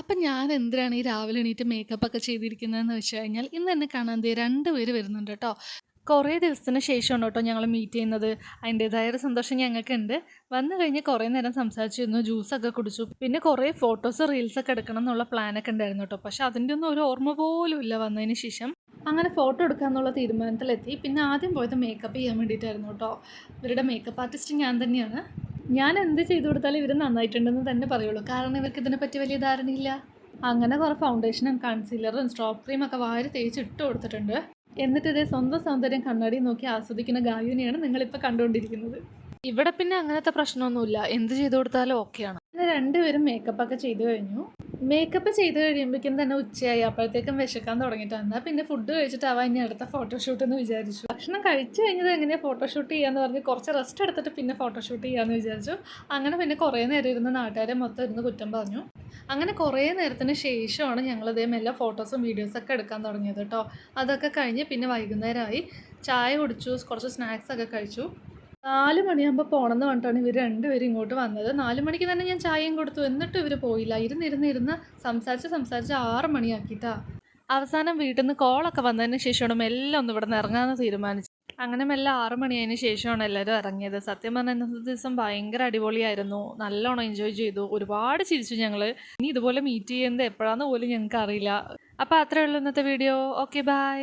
അപ്പം ഞാൻ എന്തിനാണ് ഈ രാവിലെ എണീറ്റ് മേക്കപ്പൊക്കെ ചെയ്തിരിക്കുന്നതെന്ന് വെച്ച് കഴിഞ്ഞാൽ, ഇന്ന് എന്നെ കാണാൻ ദേ 2 പേര് വരുന്നുണ്ട് ട്ടോ. കുറേ ദിവസത്തിന് ശേഷമാണ് കേട്ടോ ഞങ്ങൾ മീറ്റ് ചെയ്യുന്നത്. അതിൻ്റേതായ ഒരു സന്തോഷം ഞങ്ങൾക്കുണ്ട്. വന്നു കഴിഞ്ഞ് കുറേ നേരം സംസാരിച്ചിരുന്നു, ജ്യൂസൊക്കെ കുടിച്ചു. പിന്നെ കുറേ ഫോട്ടോസ്, റീൽസൊക്കെ എടുക്കണം എന്നുള്ള പ്ലാനൊക്കെ ഉണ്ടായിരുന്നു കേട്ടോ. പക്ഷെ അതിൻ്റെ ഒന്നും ഒരു ഓർമ്മ പോലും ഇല്ല വന്നതിന് ശേഷം. അങ്ങനെ ഫോട്ടോ എടുക്കാമെന്നുള്ള തീരുമാനത്തിലെത്തി. പിന്നെ ആദ്യം പോയത് മേക്കപ്പ് ചെയ്യാൻ വേണ്ടിയിട്ടായിരുന്നു കേട്ടോ. ഇവരുടെ മേക്കപ്പ് ആർട്ടിസ്റ്റ് ഞാൻ തന്നെയാണ്. ഞാൻ എന്ത് ചെയ്തു കൊടുത്താലും ഇവർ നന്നായിട്ടുണ്ടെന്ന് തന്നെ പറയുള്ളൂ. കാരണം ഇവർക്ക് ഇതിനെപ്പറ്റി വലിയ ധാരണയില്ല. അങ്ങനെ കുറേ ഫൗണ്ടേഷനും കൺസീലറും സ്ട്രോപ്പ് ക്രീമൊക്കെ വാരി തേച്ച് ഇട്ട് കൊടുത്തിട്ടുണ്ട്. എന്നിട്ട് ഇതേ സ്വന്തം സൗന്ദര്യം കണ്ണാടി നോക്കി ആസ്വദിക്കുന്ന ഗായുവിനെയാണ് നിങ്ങളിപ്പോൾ കണ്ടുകൊണ്ടിരിക്കുന്നത്. ഇവിടെ പിന്നെ അങ്ങനത്തെ പ്രശ്നമൊന്നുമില്ല. എന്ത് ചെയ്തു കൊടുത്താലും ഓക്കെയാണ്. പിന്നെ രണ്ടുപേരും മേക്കപ്പൊക്കെ ചെയ്തു കഴിഞ്ഞു. മേക്കപ്പ് ചെയ്ത് കഴിയുമ്പോഴേക്കും തന്നെ ഉച്ചയായി. അപ്പോഴത്തേക്കും വിശക്കാൻ തുടങ്ങിയിട്ട് എന്നാൽ പിന്നെ ഫുഡ് കഴിച്ചിട്ടാവാം ഇനി അടുത്ത ഫോട്ടോഷൂട്ട് എന്ന് വിചാരിച്ചു. ഭക്ഷണം കഴിച്ചു കഴിഞ്ഞത് എങ്ങനെയാണ് ഫോട്ടോഷൂട്ട് ചെയ്യാന്ന് പറഞ്ഞ് കുറച്ച് റെസ്റ്റ് എടുത്തിട്ട് പിന്നെ ഫോട്ടോഷൂട്ട് ചെയ്യാമെന്ന് വിചാരിച്ചു. അങ്ങനെ പിന്നെ കുറേ നേരം ഇരുന്ന് നാട്ടുകാരെ മൊത്തം ഇരുന്ന് കുറ്റം പറഞ്ഞു. അങ്ങനെ കുറേ നേരത്തിന് ശേഷമാണ് ഞങ്ങൾ ഇതേ മെല്ലെ ഫോട്ടോസും വീഡിയോസൊക്കെ എടുക്കാൻ തുടങ്ങിയത് കേട്ടോ. അതൊക്കെ കഴിഞ്ഞ് പിന്നെ വൈകുന്നേരമായി. ചായ കുടിച്ചു, കുറച്ച് സ്നാക്സൊക്കെ കഴിച്ചു. 4 മണിയാകുമ്പോൾ പോകണമെന്ന് പറഞ്ഞിട്ടാണ് ഇവർ രണ്ടുപേരും ഇങ്ങോട്ട് വന്നത്. 4 മണിക്ക് തന്നെ ഞാൻ ചായയും കൊടുത്തു. എന്നിട്ടും ഇവർ പോയില്ല. ഇരുന്ന് സംസാരിച്ച് 6 മണിയാക്കിയിട്ടാ. അവസാനം വീട്ടിൽ നിന്ന് കോളൊക്കെ വന്നതിന് ശേഷമാണ് മെല്ലെ ഒന്ന് ഇവിടെ നിന്ന് ഇറങ്ങാമെന്ന് തീരുമാനിച്ചത്. അങ്ങനെ മെല്ലെ 6 മണിയായതിന് ശേഷമാണ് എല്ലാവരും ഇറങ്ങിയത്. സത്യം പറഞ്ഞാൽ ഇന്നത്തെ ദിവസം ഭയങ്കര അടിപൊളിയായിരുന്നു. നല്ലോണം എൻജോയ് ചെയ്തു. ഒരുപാട് ചിരിച്ചു ഞങ്ങൾ. ഇനി ഇതുപോലെ മീറ്റ് ചെയ്യുന്നത് എപ്പോഴാണെന്ന് പോലും ഞങ്ങൾക്ക് അറിയില്ല. അപ്പോൾ അത്രയേ ഉള്ളൂ ഇന്നത്തെ വീഡിയോ. Okay, by.